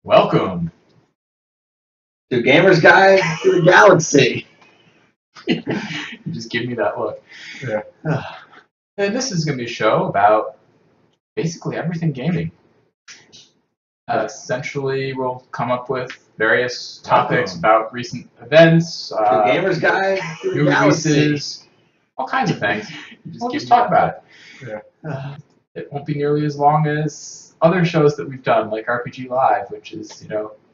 Welcome. To Gamer's Guide to the Galaxy. You just give me that look. Yeah. And this is going to be a show about basically everything gaming. Essentially, we'll come up with various topics about recent events, To Gamer's Guide to the new Galaxy. releases, all kinds of things. We'll give just me talk about Yeah. it. It won't be nearly as long as other shows that we've done, like RPG Live, which is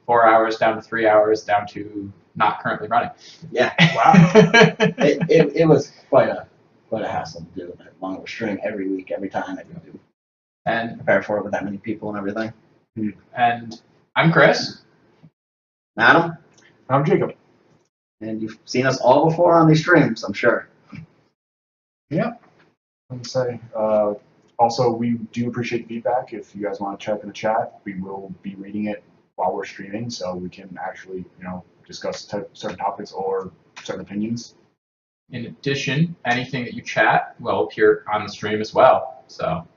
4 hours down to 3 hours down to not currently running. Yeah, Wow. it was quite a hassle to do that long of a stream every week, every time I do and prepare for it with that many people and everything. and I'm Chris. Adam, I'm Jacob. and you've seen us all before on these streams, I'm sure. Yeah. Let me say. Also, we do appreciate feedback. If you guys want to check in the chat, we will be reading it while we're streaming, so we can actually, discuss certain topics or certain opinions. In addition, anything that you chat will appear on the stream as well. So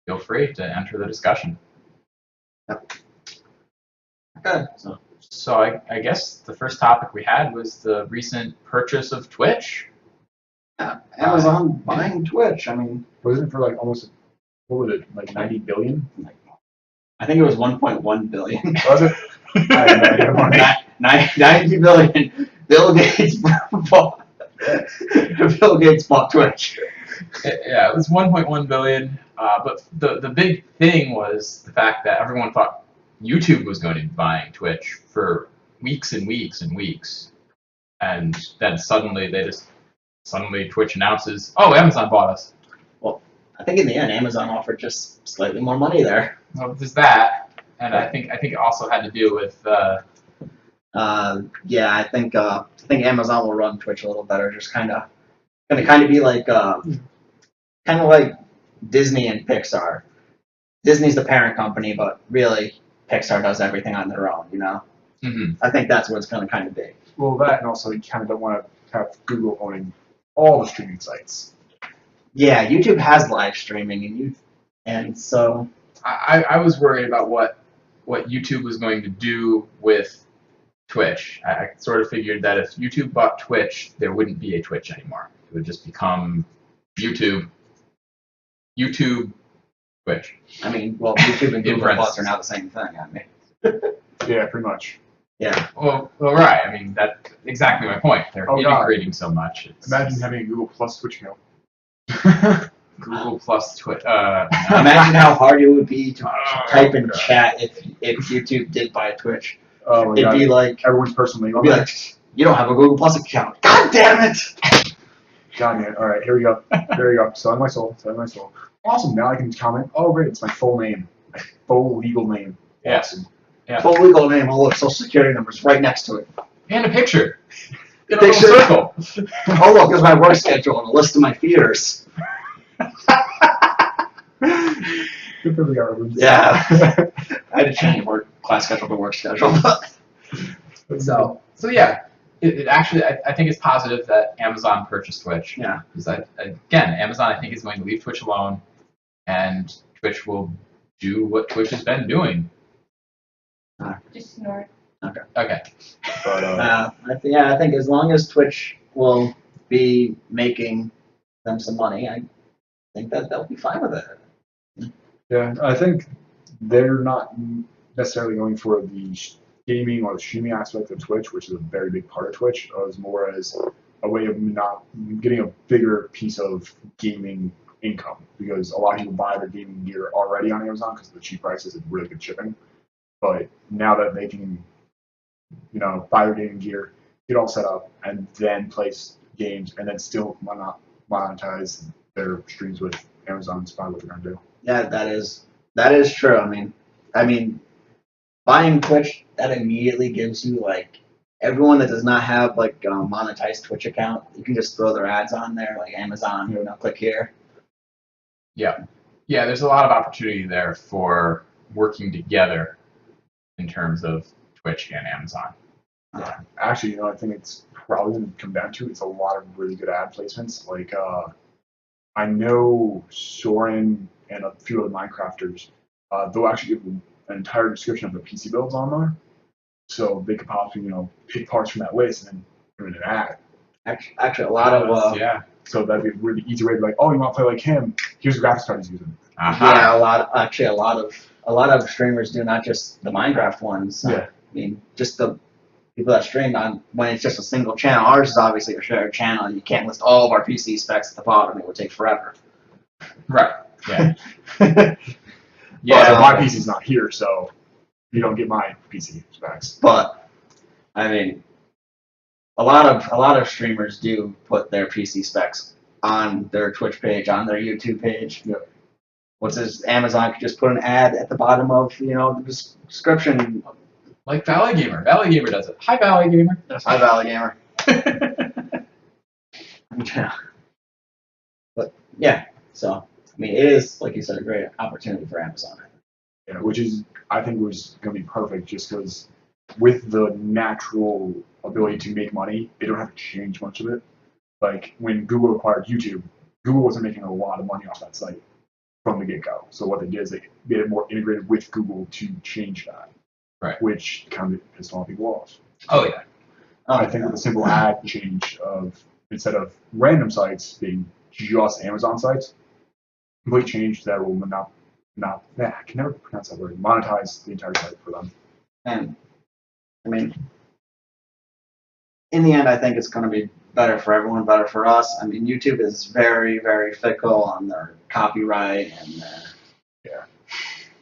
feel free to enter the discussion. Okay, So I guess the first topic we had was the recent purchase of Twitch. Amazon buying Twitch. I mean, Wasn't it for like almost, what was it, like 90 billion? I think it was 1.1 billion. Was it? I have no idea money. 90 billion. Bill Gates bought. Bill Gates bought Twitch. Yeah, it was 1.1 billion. But the big thing was the fact that everyone thought YouTube was going to be buying Twitch for weeks and weeks and weeks, and then suddenly Twitch announces, "Oh, Amazon bought us." I think in the end, Amazon offered just slightly more money there. Well, there's that, and I think it also had to do with Yeah, I think Amazon will run Twitch a little better. Just gonna be like like Disney and Pixar. Disney's the parent company, but really Pixar does everything on their own. mhm. I think that's what it's gonna kind of be. Well, that, and also you kind of don't want to have Google owning all the streaming sites. Yeah, YouTube has live streaming, and so I was worried about what YouTube was going to do with Twitch. I sort of figured that if YouTube bought Twitch, there wouldn't be a Twitch anymore. It would just become YouTube, Twitch. I mean, well, YouTube and In Google Plus parentheses. are now the same thing. I mean, Yeah, pretty much. yeah, Well, right. I mean, that's exactly my point. They're Oh, God. integrating so much. Imagine having a Google Plus Twitch account. Google plus Twitch. imagine how hard it would be to type in God. chat if YouTube did buy Twitch. Oh my It'd god. be like, Everyone's personal name on be there. like, you don't have a Google Plus account. God damn it! God, man. All right, here we go. There we go. Selling my soul. Selling my soul. Awesome. Now I can comment. Oh, great. It's my full name. My full legal name. Yes. Awesome. Yeah. Full legal name, all the social security numbers right next to it. And a picture. In a Picture. little circle. Oh look, there's my work schedule and a list of my feeders. Good for the government. Yeah. I had to change work class schedule to work schedule. So yeah, it actually I think it's positive that Amazon purchased Twitch. Yeah. Because again, Amazon I think is going to leave Twitch alone, and Twitch will do what Twitch has been doing. Just snort. Okay. But I think as long as Twitch will be making them some money, I think that they'll be fine with it. yeah, I think they're not necessarily going for the gaming or the streaming aspect of Twitch, which is a very big part of Twitch, as more as a way of not getting a bigger piece of gaming income, because a lot of people buy their gaming gear already on Amazon because of the cheap prices and really good shipping. But now that they can, buy their gaming gear, get all set up, and then place games, and then still monetize their streams with Amazon, it's probably what they're gonna do. Yeah, that is true. I mean, buying Twitch, that immediately gives you like everyone that does not have like a monetized Twitch account, you can just throw their ads on there, like Amazon, click here. Yeah, there's a lot of opportunity there for working together in terms of Twitch and Amazon. Actually, I think it's probably going to come down to it's a lot of really good ad placements. Like, I know Soren and a few other Minecrafters, they'll actually give an entire description of the PC builds on there, so they could possibly pick parts from that list and then put in an ad. Actually, a lot of yeah. So that'd be a really easy way to be like, oh, you want to play like him? Here's the graphics card he's using. yeah, a lot of streamers do, not just the Minecraft ones. Yeah. I mean, just the people that stream on when it's just a single channel. Ours is obviously a shared channel. You can't list all of our PC specs at the bottom. It would take forever. Right. Yeah. Yeah. Yeah. My PC's not here, so you don't get my PC specs. But I mean, a lot of streamers do put their PC specs on their Twitch page, on their YouTube page. Yep. What's this? Amazon could just put an ad at the bottom of the description. Like Valley Gamer. Valley Gamer does it. Hi, Valley Gamer. Hi, Valley Gamer. Yeah. But yeah, so I mean, it is, like you said, a great opportunity for Amazon. Yeah, which is, I think, was going to be perfect just because with the natural ability to make money, they don't have to change much of it. Like when Google acquired YouTube, Google wasn't making a lot of money off that site from the get-go. So what they did is they made it more integrated with Google to change that. Right. Which kind of pissed a lot of people off. Oh yeah. I think with a simple ad change of, instead of random sites being just Amazon sites, complete change that will I can never pronounce that word, monetize the entire site for them. And I mean, in the end, I think it's going to be better for everyone, better for us. I mean, YouTube is very, very fickle on their copyright and their. Yeah.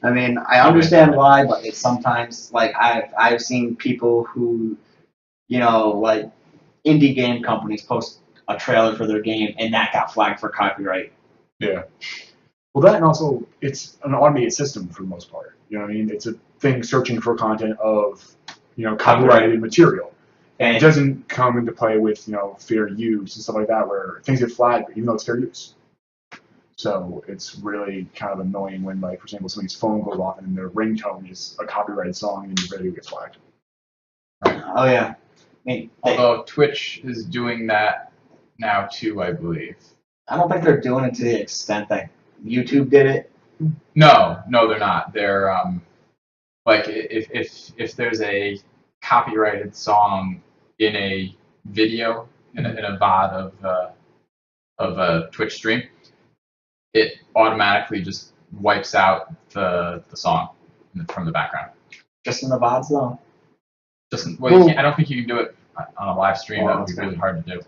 I mean, I understand why, but it's sometimes like I've seen people who, like indie game companies post a trailer for their game and that got flagged for copyright. Yeah. Well, that and also it's an automated system for the most part. You know what I mean? It's a thing searching for content of, copyrighted material. And it doesn't come into play with, fair use and stuff like that where things get flagged even though it's fair use. So it's really kind of annoying when, like, for example, somebody's phone goes off and their ringtone is a copyrighted song and your video gets flagged. Oh yeah. I mean, Although Twitch is doing that now too, I believe. I don't think they're doing it to the extent that YouTube did it. No, they're not. They're like if there's a copyrighted song in a video in a VOD of a Twitch stream, it automatically just wipes out the song from the background. Just in the VODs though. I don't think you can do it on a live stream. That would be really hard to do.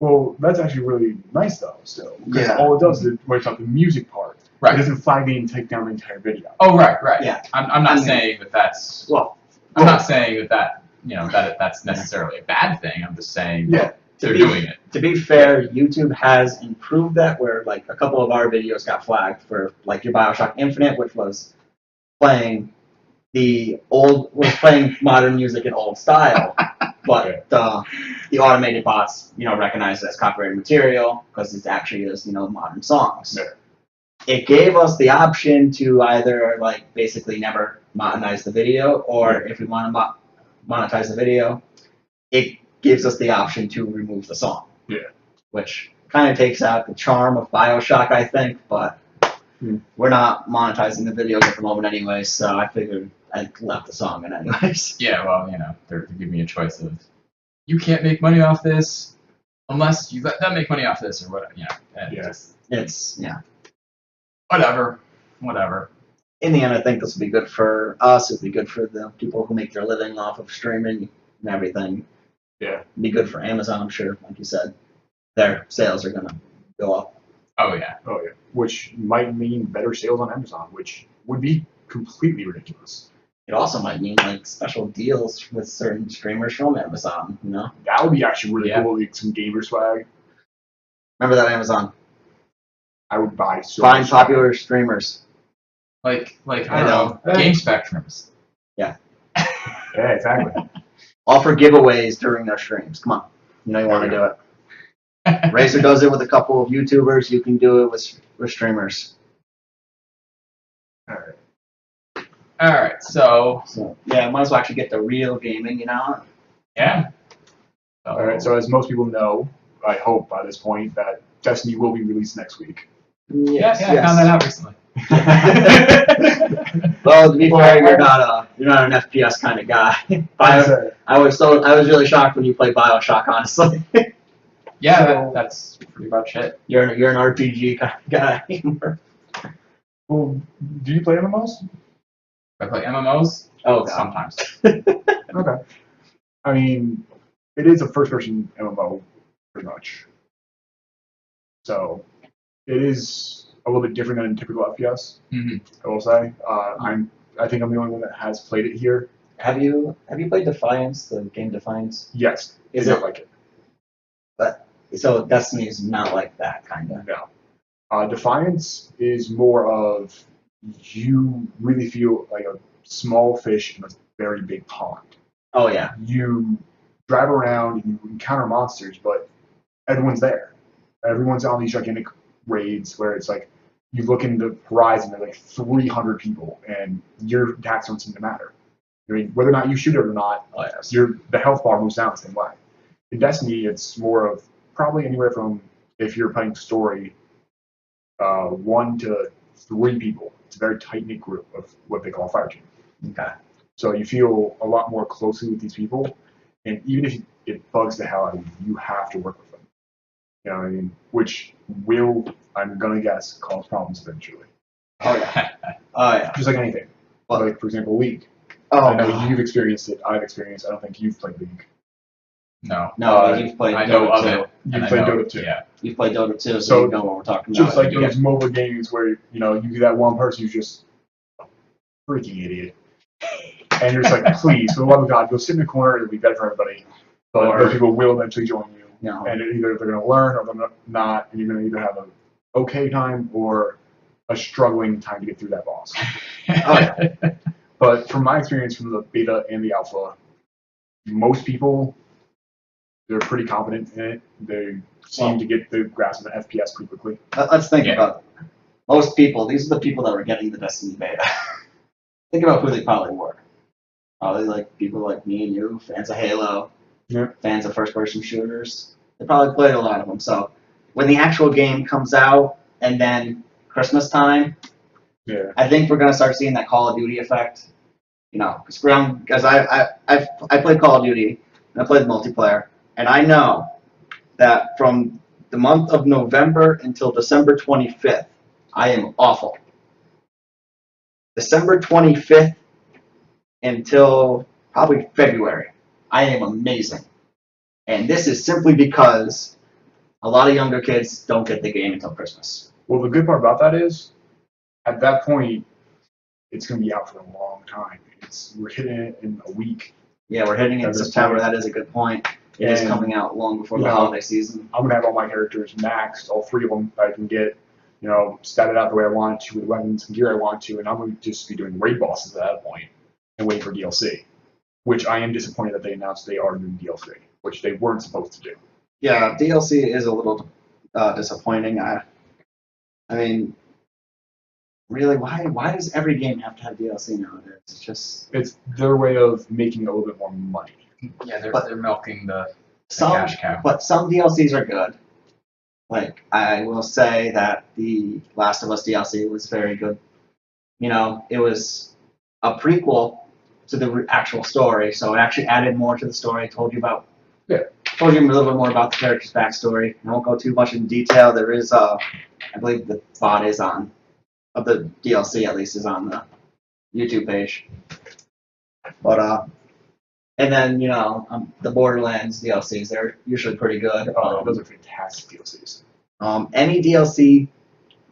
Well, that's actually really nice though. Still, because Yeah. all it does is it wipes out the music part. Right. It doesn't flag me and take down the entire video. Oh, right. Yeah. I'm not saying that that's. Well, I'm not saying that that's necessarily a bad thing. I'm just saying that they're doing it. To be fair, YouTube has improved that where like a couple of our videos got flagged for like your BioShock Infinite, which was playing modern music in old style, but the automated bots, recognize it as copyrighted material because it actually is, modern songs. Yeah. It gave us the option to either like basically never monetize the video, or if we want to monetize the video, it gives us the option to remove the song. Yeah. Which kind of takes out the charm of BioShock, I think, but we're not monetizing the videos at the moment anyway, so I figured I left the song in anyways. Yeah, well, they're giving me a choice of you can't make money off this unless you let them make money off this or whatever. It's Whatever. in the end, I think this will be good for us. It'll be good for the people who make their living off of streaming and everything. Yeah. It'll be good for Amazon, I'm sure. Like you said, their sales are gonna go up. Oh yeah. Oh yeah. Which might mean better sales on Amazon, which would be completely ridiculous. It also might mean like special deals with certain streamers from Amazon. That would be actually really Yeah. cool. Like some gamer swag. Remember that, Amazon? I would buy so Find much popular streamers. Like I I don't know, know. Game Spectrums. Yeah, exactly. Offer giveaways during their streams. Come on, you want to do it. Razer does it with a couple of YouTubers. You can do it with streamers. All right. All right, so So yeah, might as well actually get the real gaming. yeah. All right. So as most people know, I hope by this point that Destiny will be released next week. Yeah, I found that out recently. Well, to be fair, you're not an FPS kind of guy. I was really shocked when you played BioShock. Honestly, Yeah, So- that's pretty much it. you're an RPG kind of guy. Well, do you play MMOs? I play MMOs Oh god. sometimes. Okay. I mean, it is a first-person MMO, pretty much. So, it is a little bit different than a typical FPS. Mhm. I will say. I think I'm the only one that has played it here. Have you played Defiance, the game Defiance? Yes. Is I it- don't like it? So Destiny is not like that kind of. No. Defiance is more of you really feel like a small fish in a very big pond. Oh yeah. You drive around and you encounter monsters, but everyone's there. Everyone's on these gigantic raids where it's like you look in the horizon, there's like 300 people, and your attacks don't seem to matter. I mean, whether or not you shoot it or not, Oh yes. the health bar moves down the same way. In Destiny, it's more of probably anywhere from, if you're playing story, 1 to 3 people. It's a very tight-knit group of what they call a fire team. Okay. So you feel a lot more closely with these people, and even if it bugs the hell out of you, you have to work with them. You know what I mean? Which will, I'm gonna guess, cause problems eventually. Oh yeah. Oh yeah. Just like anything. Well- Like, for example, League. Oh I know god. you've experienced it, I've experienced it. I don't think you've played League. No. No, Uh, you've played I know Dota of 2. it. You've and I played know- Dota 2. Yeah. You've played Dota 2, so So, you know what we're talking Just about. like those mobile games where, you know, you get that one person who's just a freaking idiot. And you're just like, please, for the love of God, go sit in the corner, it'll be better for everybody. But Or- those people will eventually join you. No. And either they're going to learn or they're not, and you're going to either have an okay time or a struggling time to get through that boss. Oh yeah. But from my experience from the beta and the alpha, most people, they're pretty competent in it. They seem to get the grasp of an FPS pretty quickly. Let's think Yeah. about it. Most people. These are the people that were getting the Destiny beta. Think about who they probably were. Probably like people like me and you, fans of Halo, Yeah. fans of first-person shooters. They probably played a lot of them. So when the actual game comes out and then Christmas time, Yeah. I think we're gonna start seeing that Call of Duty effect. You know, because I played Call of Duty and I played multiplayer, and I know that from the month of November until December 25th, I am awful. December 25th until probably February, I am amazing. And this is simply because a lot of younger kids don't get the game until Christmas. Well, the good part about that is, at that point, it's going to be out for a long time. We're hitting it in a week. Yeah, we're hitting it in At this September. point. That is a good point. It is And, coming out long before the you know, holiday season. I'm going to have all my characters maxed, all 3 of them I can get, you know, statted out the way I want to, with the weapons and gear I want to, and I'm going to just be doing raid bosses at that point and waiting for DLC. Which I am disappointed that they announced they are doing DLC, which they weren't supposed to do. Yeah, DLC is a little disappointing. I mean, really, why does every game have to have DLC nowadays? It's just It's their way of making a little bit more money. Yeah, But- they're milking the some, cash cow. but some DLCs are good. Like I will say that the Last of Us DLC was very good. You know, it was a prequel to the actual story, so it actually added more to the story. Told you a little bit more about the character's backstory. I won't go too much in detail. There is, I believe the VOD is on, of the DLC at least, is on the YouTube page. But, and then, you know, the Borderlands DLCs, they're usually pretty good. Those are fantastic DLCs. Any DLC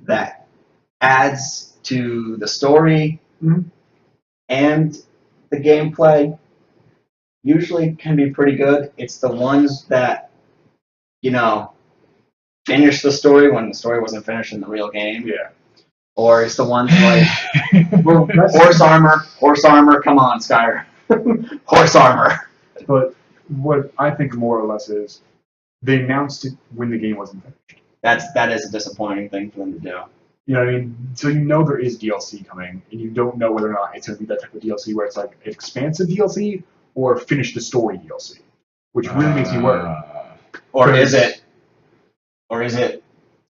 that adds to the story Mhm. and the gameplay usually can be pretty good. It's the ones that, you know, finish the story when the story wasn't finished in the real game. Yeah. Or it's the ones like Well, that's, Horse Armor, come on, Skyrim. Horse Armor. but what I think more or less is they announced it when the game wasn't finished. That is a disappointing thing for them to do. You know what I mean? So you know there is DLC coming, and you don't know whether or not it's going to be that type of DLC where it's like expansive DLC or finish the story DLC, which really makes me worry. Or Because- is it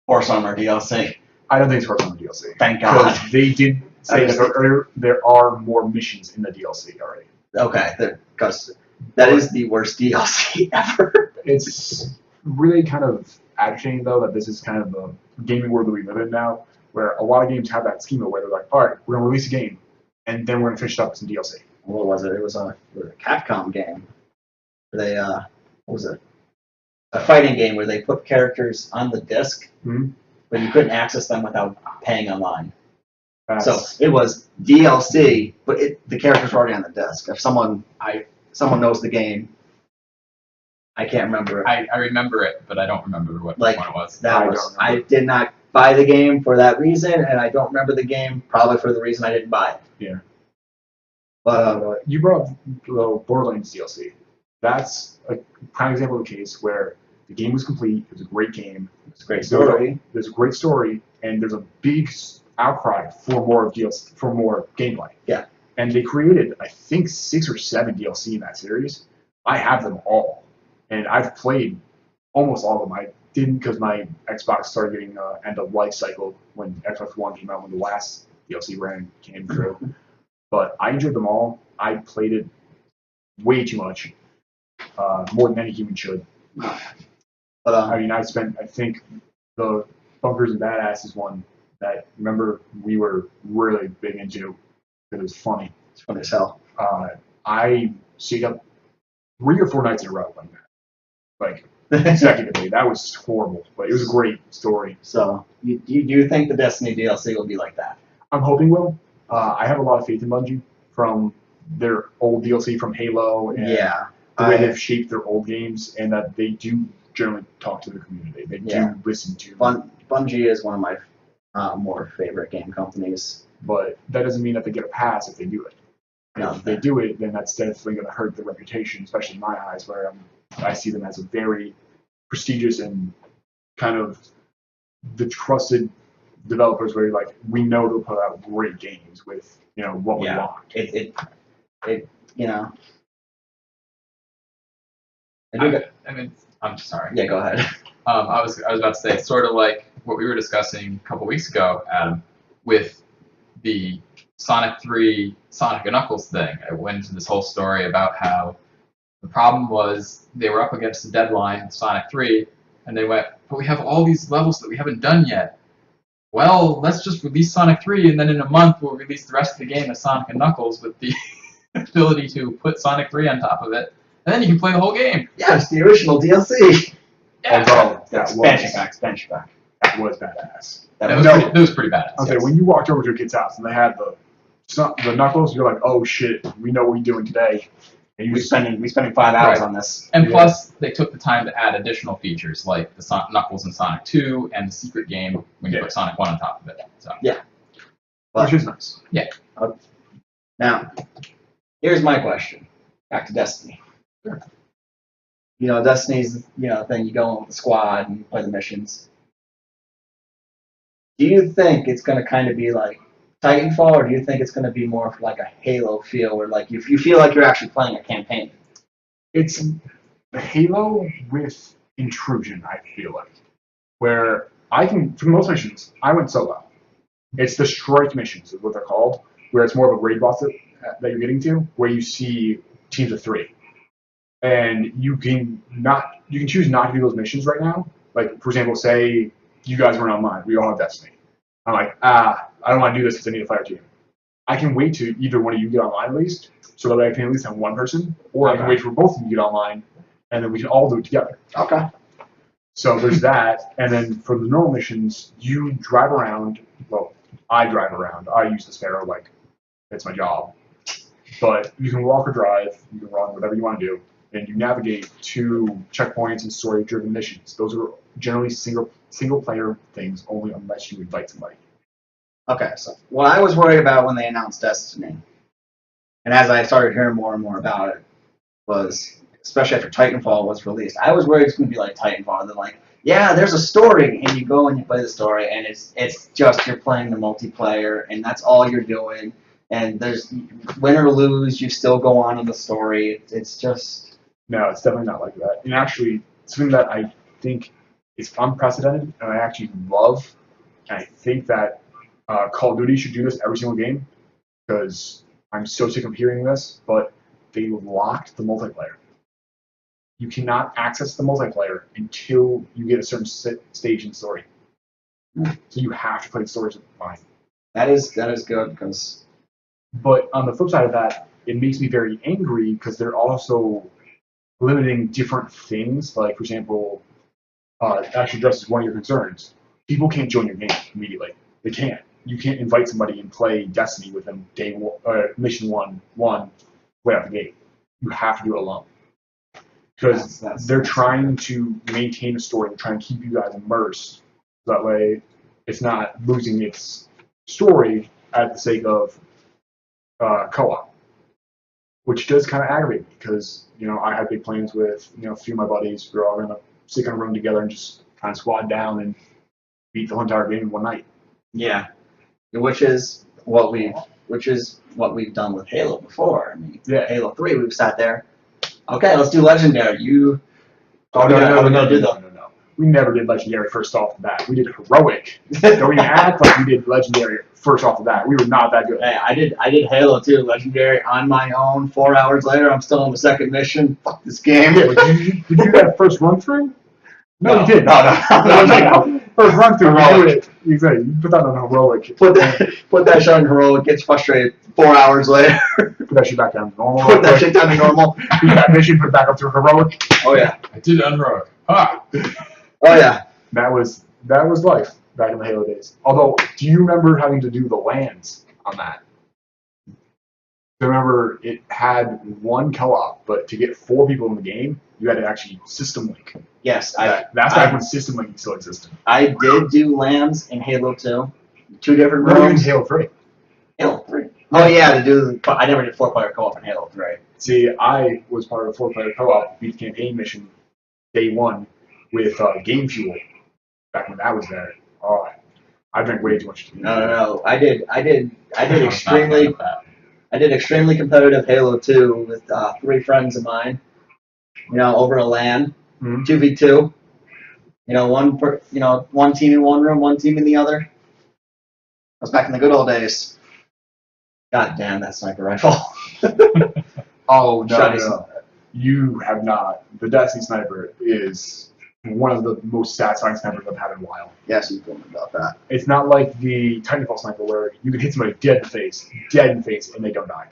Horse Armor DLC? I don't think it's worth on the DLC. Thank God. Because they did say that there are more missions in the DLC already. Okay, because that is the worst DLC ever. It's really kind of agitating, though, that this is kind of the gaming world that we live in now, where a lot of games have that schema where they're like, all right, we're going to release a game, and then we're going to finish it up with some DLC. What was it? It was a Capcom game. They what was it? A fighting game where they put characters on the disc, but you couldn't access them without paying online. So it was DLC, but the characters were already on the disc. If someone knows the game, I can't remember it. I remember it, but I don't remember what one it was. I did not buy the game for that reason, and I don't remember the game probably for the reason I didn't buy it. Yeah. But you brought up the Borderlands DLC. That's a prime example of the case where the game was complete. It was a great game. it's a great story. There's a great story, and there's a big outcry for more DLC, for more gameplay. Yeah. And they created, I think, 6 or 7 DLC in that series. I have them all, and I've played almost all of them. I didn't because my Xbox started getting end of life cycle when Xbox One came out, when the last DLC came through. But I enjoyed them all. I played it way too much, more than any human should. But I mean, I think the Bunkers and Badasses one that, remember, we were really big into because it was funny. it's funny as hell. I stayed up 3 or 4 nights in a row playing that, like consecutively. That was horrible, but it was a great story. So you do think the Destiny DLC will be like that? I'm hoping will. I have a lot of faith in Bungie from their old DLC from Halo and Yeah. the way they've shaped their old games, and that they do generally talk to the community. They do listen to. Bungie is one of my more favorite game companies. But that doesn't mean that they get a pass if they do it. And No. if they do it, then that's definitely going to hurt their reputation, especially in my eyes, where I see them as a very prestigious and kind of the trusted developers where like we know they'll put out great games with what we want. It you know. I mean, I'm sorry. Yeah, go ahead. I was about to say, it's sort of like what we were discussing a couple weeks ago, Adam, with the Sonic 3, Sonic and Knuckles thing. I went into this whole story about how the problem was they were up against the deadline with Sonic 3, and they went, but we have all these levels that we haven't done yet. Well, let's just release Sonic 3, and then in a month we'll release the rest of the game as Sonic and Knuckles with the ability to put Sonic 3 on top of it, and then you can play the whole game. Yeah, it's the original DLC. Yeah. Although Expansion pack. that was badass. That was pretty badass. Okay, yes. when you walked over to a kid's house and they had the Knuckles, you're like, oh shit, we know what we're doing today. And We spending 5 hours Right. on this. And plus, they took the time to add additional features like the Knuckles in Sonic 2 and the secret game when you put Sonic 1 on top of it. So which is nice. Now, here's my question. Back to Destiny. Sure. Destiny's thing. You go in with the squad and play the missions. Do you think it's going to kind of be like Titanfall, or do you think it's going to be more of like a Halo feel, where like you feel like you're actually playing a campaign? It's Halo with intrusion, I feel like. Where for most missions, I went solo. It's the strike missions is what they're called, where it's more of a raid boss that you're getting to, where you see teams of 3. And you can choose not to do those missions right now. Like, for example, say you guys weren't online, we all have Destiny. I'm like, I don't want to do this because I need a fire team. I can wait to either one of you get online at least, so that I can at least have one person, or I can wait for both of you to get online, and then we can all do it together. Okay. So there's that, and then for the normal missions, you drive around. Well, I drive around. I use the Sparrow, like, it's my job. But you can walk or drive, you can run, whatever you want to do, and you navigate to checkpoints and story-driven missions. Those are generally single-player things, only unless you invite somebody. Okay, so what I was worried about when they announced Destiny, and as I started hearing more and more about it, was, especially after Titanfall was released, I was worried it's going to be like Titanfall. They're like, yeah, there's a story, and you go and you play the story, and it's just you're playing the multiplayer, and that's all you're doing, and there's win or lose, you still go on in the story. It's just... No, it's definitely not like that. And actually, something that I think is unprecedented, and I actually love, And I think that Call of Duty should do this every single game because I'm so sick of hearing this, but they locked the multiplayer. You cannot access the multiplayer until you get a certain stage in the story. So you have to play the stories online. That is good because But on the flip side of that, it makes me very angry because they're also limiting different things. Like, for example, actually addresses one of your concerns. People can't join your game immediately. They can't. You can't invite somebody and play Destiny with them day one, mission one right out the gate. You have to do it alone. Because they're trying to maintain a story. They're trying to keep you guys immersed. So that way, it's not losing its story at the sake of co-op, which does kind of aggravate me because I had big plans with a few of my buddies. We're all gonna stick in a room together and just kind of squad down and beat the whole entire game in one night. yeah, which is what we've done with Halo before. I mean, Yeah. Halo 3, we've sat there. Okay, let's do Legendary. You. Oh no. No. We never did Legendary first off the bat. We did Heroic. Don't even act like we did Legendary first off the bat. We were not that good. Hey, I did Halo 2 Legendary on my own. 4 hours later, I'm still on the second mission. Fuck this game. Yeah, but did you do that first run through? No, you did. No. First run through, Heroic. Exactly. You put that on Heroic. Put that shit on Heroic. Gets frustrated 4 hours later. Put that shit back down to normal. Put that shit down to normal. Beat that mission, put it back up to Heroic. Oh yeah. I did unheroic. Ah! Oh yeah. That was life back in the Halo days. Although, do you remember having to do the lands on that? I remember it had one co-op, but to get 4 people in the game, you had to actually system link. Yes, That's back when system linking still existed. I did do lands in Halo 2. 2 different No, even rooms. Halo 3. Halo 3. Oh yeah, I never did 4-player co-op in Halo 3. See, I was part of a 4-player co-op, beat the campaign mission, day 1, with Game Fuel, back when that was there. Oh, I drank way too much. No. I did I was not a fan extremely. of that. I did extremely competitive Halo 2 with 3 friends of mine. Over a LAN, Mhm. 2v2. One team in one room, one team in the other. That was back in the good old days. God damn that sniper rifle. Oh, no, Shiny no. You have not. The Destiny Sniper is one of the most satisfying snipers I've had in a while. Yes, you told me about that. It's not like the Titanfall Sniper where you can hit somebody dead in the face, and they don't die.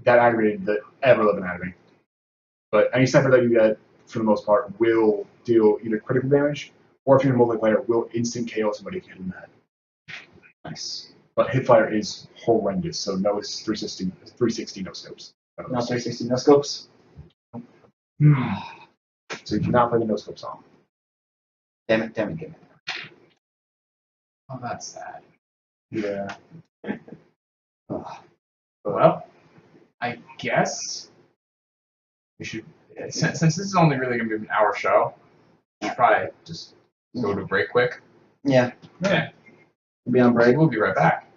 That aggravated the ever-living out of me. But any sniper that you get, for the most part, will deal either critical damage, or if you're in multiplayer, will instant KO somebody if you hit them in the head. Nice. But Hipfire is horrendous, so no 360 no scopes. No 360 no scopes. So you cannot play the no scope song. Damn it. Oh, that's sad. Yeah. Well, I guess we should, since this is only really going to be an hour show, we should probably just go to break quick. Yeah. Yeah. We'll be on break. We'll be right back.